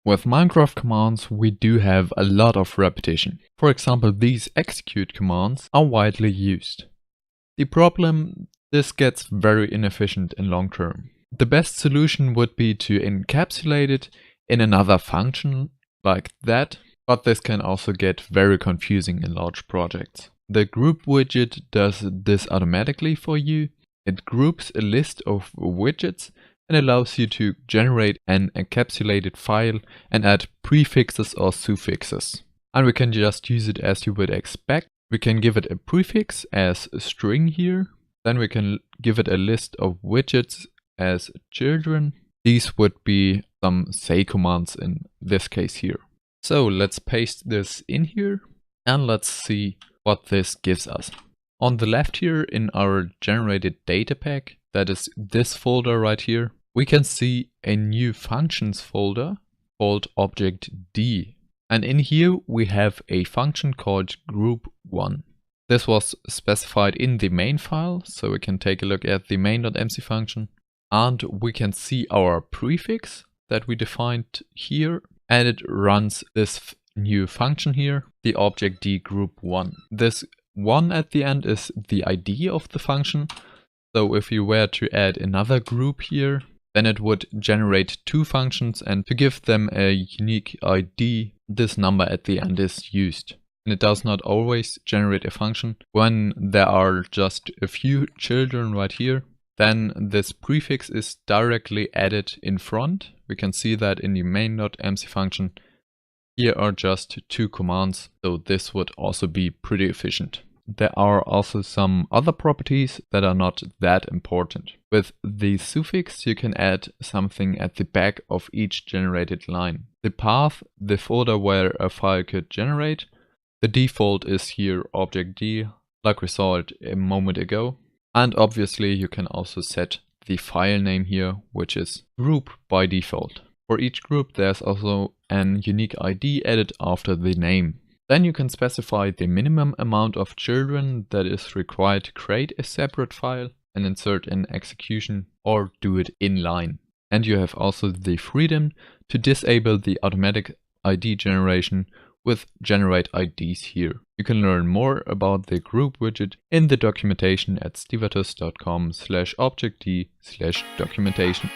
With Minecraft commands, we do have a lot of repetition. For example, these execute commands are widely used. The problem, this gets very inefficient in long term. The best solution would be to encapsulate it in another function like that, but this can also get very confusing in large projects. The group widget does this automatically for you. It groups a list of widgets and allows you to generate an encapsulated file and add prefixes or suffixes. And we can just use it as you would expect. We can give it a prefix as a string here. Then we can give it a list of widgets as children. These would be some say commands in this case here. So let's paste this in here and let's see what this gives us. On the left here in our generated data pack, that is this folder right here, we can see a new functions folder called objD. And in here we have a function called group1. This was specified in the main file, so we can take a look at the main.mc function. And we can see our prefix that we defined here, and it runs this new function here, the objD group1. This 1 at the end is the ID of the function. So if you were to add another group here, then it would generate two functions, and to give them a unique ID, this number at the end is used. And it does not always generate a function. When there are just a few children right here, then this prefix is directly added in front. We can see that in the main.mc function. Here are just two commands, so this would also be pretty efficient. There are also some other properties that are not that important. With the suffix, you can add something at the back of each generated line. The path, the folder where a file could generate. The default is here objD, like we saw it a moment ago. And obviously you can also set the file name here, which is group by default. For each group there's also an unique ID added after the name. Then you can specify the minimum amount of children that is required to create a separate file and insert an execution or do it inline. And you have also the freedom to disable the automatic ID generation with generate IDs here. You can learn more about the group widget in the documentation at stevatus.com/objD/documentation.